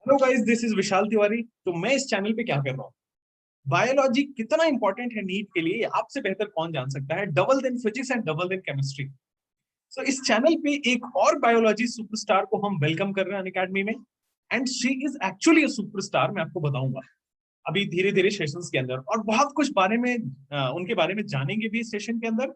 Hello guys, this is विशाल तिवारी। तो मैं इस चैनल पे क्या कर रहा हूँ? बायोलॉजी कितना इंपॉर्टेंट है नीट के लिए, आपसे बेहतर कौन जान सकता है? Double then physics and double then chemistry. So इस चैनल पे एक और बायोलॉजी सुपरस्टार को हम वेलकम कर रहे हैं अनअकैडमी में। And she is actually a superstar, मैं आपको बताऊंगा अभी धीरे धीरे सेशंस के अंदर, और बहुत कुछ बारे में उनके बारे में जानेंगे भी इस सेशन के अंदर।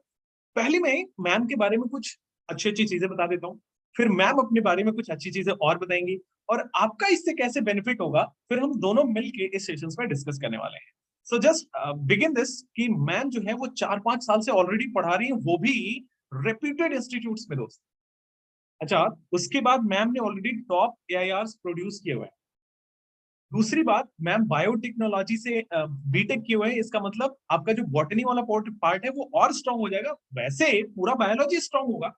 पहले मैं मैम के बारे में कुछ अच्छी अच्छी चीजें बता देता हूँ, फिर मैम अपने बारे में कुछ अच्छी चीजें और बताएंगी, और आपका इससे कैसे बेनिफिट होगा फिर हम दोनों मिलके इस सेशंस में डिस्कस करने वाले हैं। सो जस्ट बिगिन दिस कि मैम जो है वो 4-5 साल से ऑलरेडी पढ़ा रही है, वो भी रेप्यूटेड इंस्टीट्यूट्स में दोस्त। अच्छा, उसके बाद मैम ने ऑलरेडी टॉप एआईआर प्रोड्यूस किए हुए हैं। दूसरी बात, मैम बायोटेक्नोलॉजी से बीटेक किए हुए हैं, इसका मतलब आपका जो बॉटनी वाला पार्ट है वो और स्ट्रांग हो जाएगा। वैसे पूरा बायोलॉजी स्ट्रांग होगा,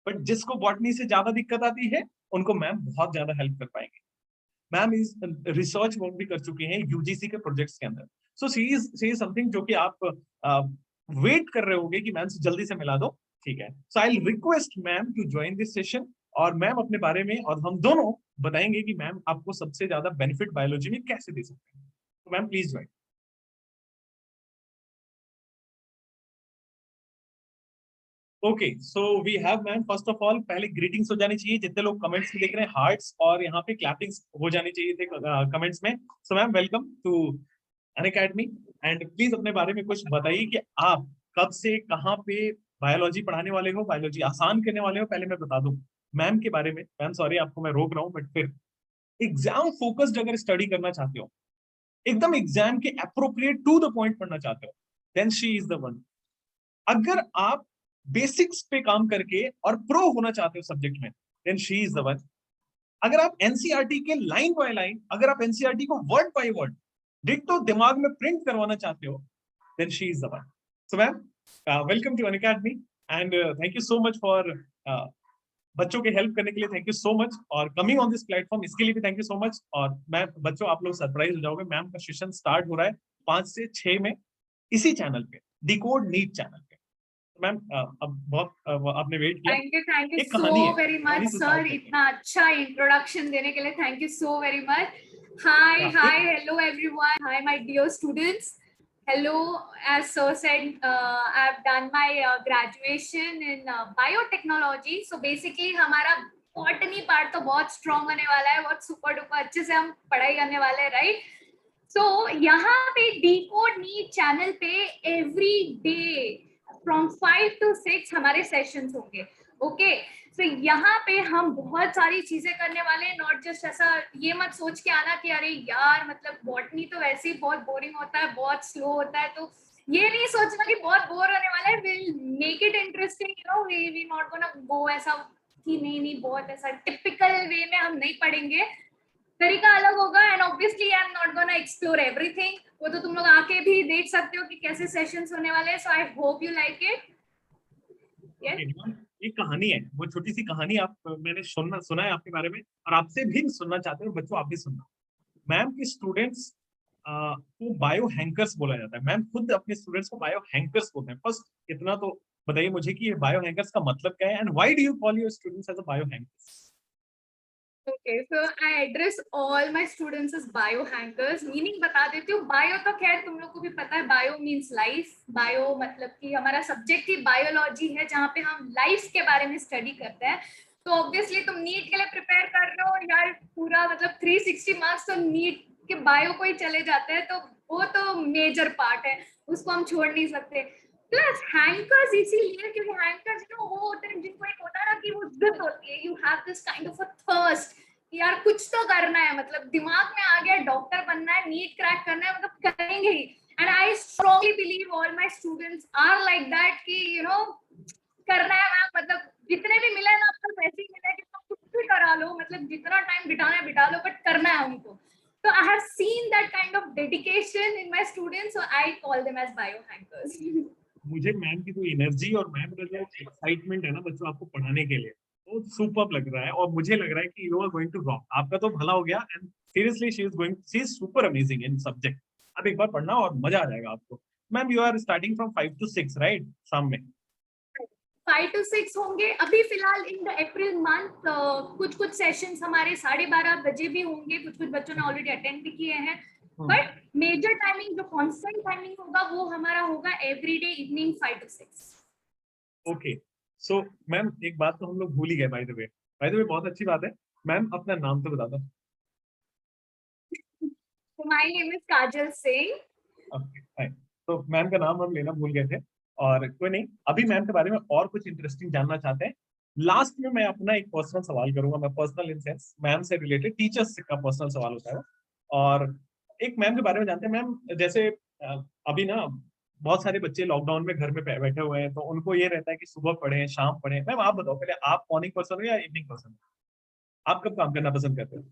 बट जिसको बॉटनी से ज्यादा दिक्कत आती है उनको मैम बहुत ज्यादा हेल्प कर पाएंगे। मैम इस रिसर्च वर्क भी कर चुके हैं यूजीसी के प्रोजेक्ट्स के अंदर। सो सी इज समथिंग जो कि आप वेट कर रहे होगे कि मैम से जल्दी से मिला दो। ठीक है, so I request ma'am to join this session, और मैम अपने बारे में और हम दोनों बताएंगे कि मैम आपको सबसे ज्यादा बेनिफिट बायोलॉजी में कैसे दे सकते हैं। तो ma'am please join. Okay, so we have ma'am, first of all पहले ग्रीटिंग्स हो जानी चाहिए, जितने लोग कमेंट्स में देख रहे हैं हार्ट्स, और यहाँ पे क्लैपिंग्स हो जानी चाहिए थे कमेंट्स में। So ma'am welcome to Unacademy. And please अपने बारे में कुछ बताइए कि आप कब से कहाँ पे बायोलॉजी पढ़ाने वाले हो, बायोलॉजी आसान करने वाले हो। पहले मैं बता दूं मैम के बारे में, मैम सॉरी आपको मैं रोक रहा हूँ, बट फिर एग्जाम फोकस्ड अगर स्टडी करना चाहते हो, एकदम एग्जाम के अप्रोप्रिएट टू द पॉइंट पढ़ना चाहते हो, then she is the one. अगर आप बेसिक्स पे काम करके और प्रो होना चाहते हो सब्जेक्ट में, then she is the one. अगर आप एनसीईआरटी के लाइन बाय लाइन, अगर आप एनसीईआरटी को वर्ड बाय वर्ड डिक्टो दिमाग में प्रिंट करवाना चाहते हो, then she is the one. So ma'am, welcome to Unacademy, and thank you so much for बच्चों के हेल्प करने के लिए, थैंक यू सो मच, और कमिंग ऑन दिस प्लेटफॉर्म इसके लिए भी थैंक यू सो मच। और मैं बच्चों, आप लोग सरप्राइज हो जाओगे, मैम का सेशन स्टार्ट हो रहा है 5 से 6 में इसी चैनल पे, डिकोड नीट चैनल पे। तो मैम अब बहुत आपने वेट किया। थैंक यू एक सो कहानी है, वेरी कहानी मच से स्टार्ट सर, करते हैं। इतना अच्छा इंट्रोडक्शन देने के लिए thank you so very much. Hi hi, एक hello everyone, hi my dear students, hello. As sir said, I have done my graduation in biotechnology. So basically हमारा बॉटनी पार्ट तो बहुत स्ट्रॉन्ग होने वाला है, बहुत सुपर डुपर अच्छे से हम पढ़ाई करने वाले हैं, राइट? सो यहाँ पे डिकोड नीट चैनल पे एवरी डे फ्रॉम 5 to 6 हमारे सेशंस होंगे। ओके, तो यहाँ पे हम बहुत सारी चीजें करने वाले हैं, नॉट जस्ट ऐसा ये मत सोच के आना कि अरे यार मतलब बॉटनी तो वैसे ही बहुत बोरिंग होता है, बहुत स्लो होता है, तो ये नहीं सोचना कि बहुत बोर होने वाला है। Will make it interesting, you know, we not gonna go ऐसा कि नहीं नहीं बहुत ऐसा टिपिकल वे में हम नहीं पढ़ेंगे, तरीका अलग होगा। And obviously I am not gonna explore everything, वो तो तुम लोग आके भी देख सकते हो कि कैसे सेशंस होने वाले हैं। So I hope you like it. Yes, okay ma'am, एक कहानी है, वो छोटी सी कहानी आप, मैंने सुना है आपके बारे में, और आपसे भी सुनना चाहते हैं, बच्चों आप भी सुनना। मैम के स्टूडेंट्स को बायो हैंकर्स बोला जाता है। मैम खुद अपने स्टूडेंट्स को बायो हैंकर्स बोलते हैं। फर्स्ट इतना तो बताइए मुझे कि ये बायो हैंकर्स का मतलब क्या है, and why do you call your students as a bio hankers? Okay, so I address all my students as bio hankers. Meaning बता देती हूँ। बायो तो खैर तुम लोग को भी पता है, बायो मीन्स लाइफ। बायो मतलब कि हमारा सब्जेक्ट ही बायोलॉजी है, जहाँ पे हम लाइफ के बारे में स्टडी करते हैं। तो ऑब्वियसली तुम नीट के लिए प्रिपेयर कर रहे हो यार, पूरा मतलब 360 मार्क्स तो नीट के बायो को ही चले जाते हैं, तो वो तो मेजर पार्ट है, उसको हम छोड़ नहीं सकते। प्लस हैंकर्स इसीलिए क्योंकि हैंकर्स वो होते हैं जिनको एक होता है ना कि वो जिद होती है, you have this kind of a thirst कि यार कुछ तो करना है, मतलब दिमाग में आ गया डॉक्टर बनना है, नीट क्रैक करना है, मतलब करेंगे ही। And I strongly believe all my students are like that कि यू नो करना है मैम, मतलब जितने भी मिले ना आपको वैसे ही मिले कि तुम कुछ भी करा लो, मतलब जितना टाइम बिताना है बिता लो, बट करना है हमको। So I have seen that kind of dedication in my students, so I call them as biohackers. मुझे मैम की जो एनर्जी और मैम का जो एक्साइटमेंट है ना बच्चों आपको पढ़ाने के लिए, वो सुपर लग रहा है, और मुझे लग रहा है कि you are going to rock. आपका तो भला हो गया, and seriously she is super amazing in subject. अब एक बार पढ़ना और मजा आ जाएगा आपको। Ma'am you are starting from 5 to 6 right, शाम में? 5 to 6 होंगे अभी फिलहाल इन द अप्रैल मंथ। कुछ सेशंस हमारे 12:30 बजे भी होंगे, कुछ बच्चों ने ऑलरेडी अटेंड भी किए हैं। बट मेजर टाइमिंग जो कांस्टेंट टाइमिंग होगा वो हमारा होगा everyday evening 5 to 6। Okay, so ma'am एक बात तो हम लोग भूल ही गए, बाय द वे बहुत अच्छी बात है। मैम अपना नाम तो बता दो। My name is Kajal Singh. Okay fine. तो मैम का नाम हम लेना भूल गए थे, और कोई नहीं, अभी मैम के बारे में और कुछ इंटरेस्टिंग जानना चाहते हैं। लास्ट में मैं अपना एक पर्सनल सवाल करूंगा, मैं पर्सनल इन सेंस मैम से रिलेटेड, टीचर्स का पर्सनल सवाल होता है। और एक मैम के बारे में जानते हैं मैम, जैसे अभी ना बहुत सारे बच्चे लॉकडाउन में घर में बैठे हुए हैं, तो उनको ये रहता है कि सुबह पढ़ें शाम पढ़ें। मैम आप बताओ पहले, आप मॉर्निंग पर्सन हो या इवनिंग पर्सन हो? आप कब काम करना पसंद करते हो?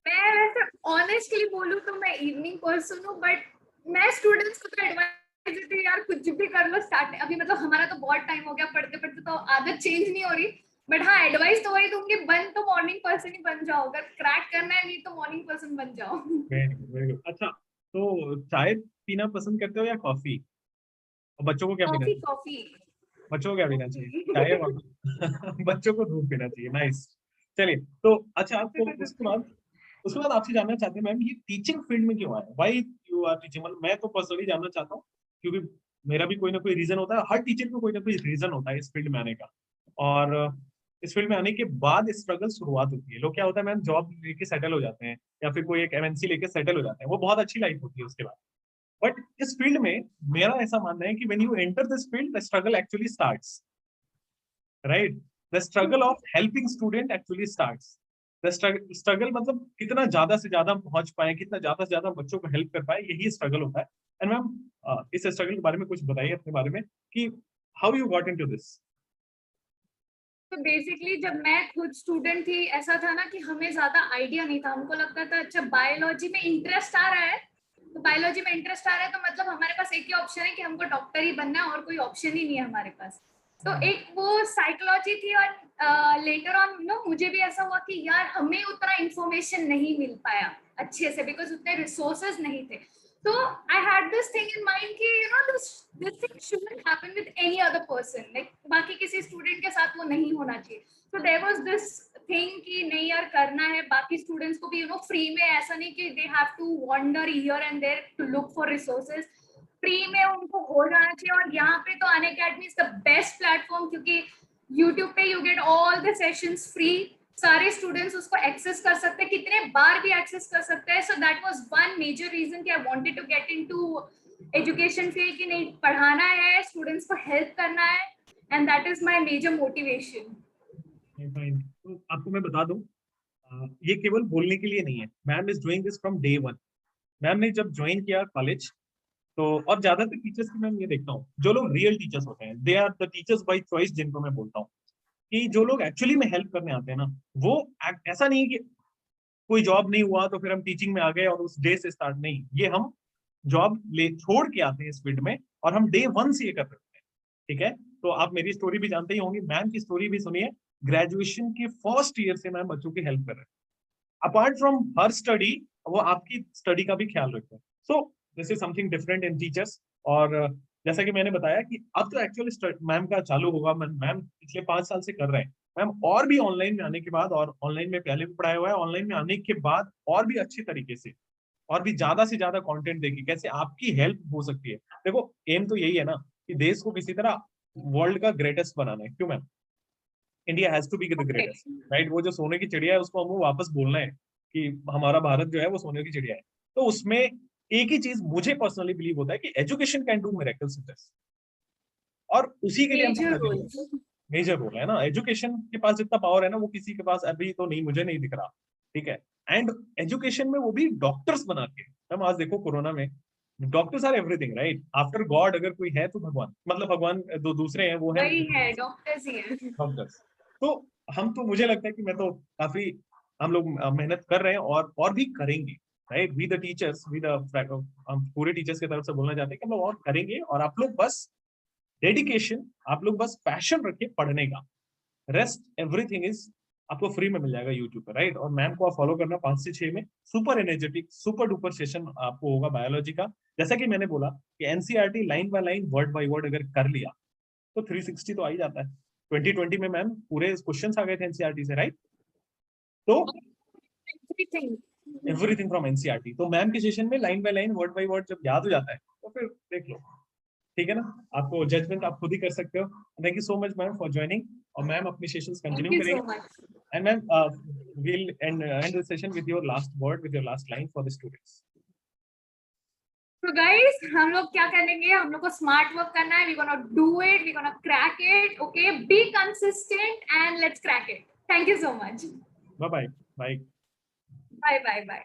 मैं वैसे ऑनेस्टली बोलूं तो मैं इवनिंग पर्सन हूँ, बट मैं स्टूडेंट्स को तो एडवाइस देती हूँ यार कुछ भी कर लो स्टार्ट। अभी मतलब हमारा तो बहुत टाइम हो गया पढ़ते पढ़ते, तो आदत चेंज नहीं हो रही। बट हाँ, एडवाइस तो वही दूंगी, बन तो मॉर्निंग पर्सन ही बन जाओ, अगर क्रैक करना है नहीं तो मॉर्निंग पर्सन बन जाओ। Very good. अच्छा, तो चाय पीना पसंद करते हो या कॉफी? और बच्चों को क्या पीना कॉफी चाहिए? कॉफी। बच्चों को क्या पीना चाहिए, चाय या कॉफी? बच्चों को दूध पीना चाहिए। नाइस। चलिए, तो अच्छा, आपको उसके बाद आपसे जानना चाहते हैं मैम, ये टीचिंग फील्ड में क्यों आए, व्हाई यू आर टीचिंग? मतलब मैं तो पर्सनली जानना चाहता हूँ, क्योंकि मेरा भी कोई ना कोई रीजन होता है, हर टीचर को कोई ना कोई रीजन होता है इस फील्ड में आने का। और इस फील्ड में आने के बाद स्ट्रगल शुरुआत होती है। लोग क्या होता है मैम, जॉब लेके सेटल हो जाते हैं, या फिर कोई एक एमएनसी लेके सेटल हो जाते हैं, वो बहुत अच्छी लाइफ होती है उसके बाद। बट इस फील्ड में मेरा ऐसा मानना है कि when you enter this field the struggle actually starts, right? The struggle of helping student actually starts. The struggle मतलब कितना ज्यादा से ज्यादा पहुंच पाए, कितना ज्यादा से ज्यादा बच्चों को हेल्प कर पाए, यही स्ट्रगल होता है। एंड मैम इस स्ट्रगल के बारे में कुछ बताइए अपने बारे में, कि how you got into this. तो बेसिकली जब मैं खुद स्टूडेंट थी, ऐसा था ना कि हमें ज्यादा आइडिया नहीं था। हमको लगता था अच्छा बायोलॉजी में इंटरेस्ट आ रहा है, तो बायोलॉजी में इंटरेस्ट आ रहा है तो मतलब हमारे पास एक ही ऑप्शन है कि हमको डॉक्टर ही बनना है, और कोई ऑप्शन ही नहीं है हमारे पास। तो एक वो साइकोलॉजी थी। और लेटर ऑन नो मुझे भी ऐसा हुआ कि यार हमें उतना इंफॉर्मेशन नहीं मिल पाया अच्छे से, बिकॉज उतने रिसोर्सेज नहीं थे। So I had this thing in mind कि this thing shouldn't happen with any other person, like बाकी किसी स्टूडेंट के साथ वो नहीं होना चाहिए। So there was this thing कि नहीं यार करना है, बाकी स्टूडेंट्स को भी फ्री में, ऐसा नहीं कि they have to wander here and there to look for resources, free में उनको हो जाना चाहिए। और यहाँ पे तो Unacademy is the best platform, क्योंकि यूट्यूब पे you get all the sessions free, सारे स्टूडेंट्स उसको एक्सेस कर सकते हैं, कितने बार भी एक्सेस कर सकते हैं। So that was one major reason कि I wanted to get into education field, कि नहीं पढ़ाना है, स्टूडेंट्स को हेल्प करना है, and that is my major motivation. तो आपको मैं बता दूं, ये केवल बोलने के लिए नहीं है। Ma'am is doing this from day one. Ma'am ने जब ज्वाइन किया कॉलेज, तो और ज्यादातर टीचर्स की मैं ये देखता हूँ, जो लोग रियल टीचर्स होते हैं, they are the teachers by choice, जिनको मैं बोलता हूँ कि जो लोग एक्चुअली में हेल्प करने आते हैं ना, वो ऐसा नहीं कि कोई जॉब नहीं हुआ तो फिर हम टीचिंग में आ गए और उस डे से स्टार्ट, नहीं, ये हम जॉब ले छोड़ के आते हैं इस फील्ड में, और हम डे वन से ये कर सकते हैं। ठीक है, तो आप मेरी स्टोरी भी जानते ही होंगे, मैम की स्टोरी भी सुनिए। ग्रेजुएशन के फर्स्ट ईयर से मैम बच्चों की हेल्प कर रहे हैं, अपार्ट फ्रॉम हर स्टडी, वो आपकी स्टडी का भी ख्याल रखते हैं। So this is something different in teachers. और जैसा कि मैंने बताया कि अब तो एक्चुअली मैम का चालू होगा, मैम पिछले 5 साल से कर रहे हैं। मैम और भी ऑनलाइन में आने के बाद, और ऑनलाइन में पहले भी पढ़ाया हुआ है, ऑनलाइन में आने के बाद और भी अच्छे तरीके से, और भी ज्यादा से ज्यादा कंटेंट देखिए कैसे आपकी हेल्प हो सकती है। देखो, एम तो यही है ना कि देश को किसी तरह वर्ल्ड का ग्रेटेस्ट बनाना है। क्यों ma'am? India has to be the greatest, right? वो जो सोने की चिड़िया है, उसको हमको वापस बोलना है कि हमारा भारत जो है वो सोने की चिड़िया है। तो उसमें एक ही चीज मुझे पर्सनली बिलीव होता है कि education can do miracles in this, और उसी के लिए हमको मेजर लगे रोल। हुए। मेजर रोल है ना, एजुकेशन के पास जितना पावर है ना, वो किसी के पास अभी तो नहीं, मुझे नहीं दिख रहा। ठीक है, एंड एजुकेशन में वो भी डॉक्टर्स बना के। हम आज देखो कोरोना में, doctors are everything, right? After God अगर कोई है तो भगवान, मतलब भगवान दो दूसरे हैं, वो है वही है, डॉक्टर्स ही है। डॉक्टर्स। तो हम तो, मुझे लगता है कि मैं तो काफी, हम लोग मेहनत कर रहे हैं और भी करेंगे, right? We the teachers, we the, हम पूरे टीचर्स की तरफ से बोलना चाहते हैं कि हम लोग और करेंगे, और आप लोग बस डेडिकेशन, आप लोग बस पैशन रखिए पढ़ने का, रेस्ट एवरीथिंग इज आपको फ्री में मिल जाएगा यूट्यूब पर, राइट? और मैम को आप फॉलो करना 5 से 6 में, super energetic super duper session आपको होगा बायोलॉजी का। जैसा कि मैंने बोला कि NCERT line by line word by word अगर कर लिया तो 360 तो आ ही जाता है। 2020 में मैम पूरे क्वेश्चंस आ गए थे एनसीईआरटी से, राइट? तो एवरीथिंग फ्रॉम एनसीईआरटी। तो मैम के सेशन में line by line, word by word जब याद हो जाता है तो फिर देख लो, ठीक है ना? आपको जजमेंट आप खुद ही कर सकते हो। Thank you so much ma'am for joining, और मैम अपनी सेशंस कंटिन्यू Thank you करेंगे। so much. And ma'am we'll end the session with your last word, with your last line for the students. So guys, हम लोग क्या करेंगे? हम लोग को स्मार्ट वर्क करना है. We're gonna do it. We're gonna crack it. Okay, be consistent and let's crack it. Thank you so much. Bye bye. Bye. Bye bye bye.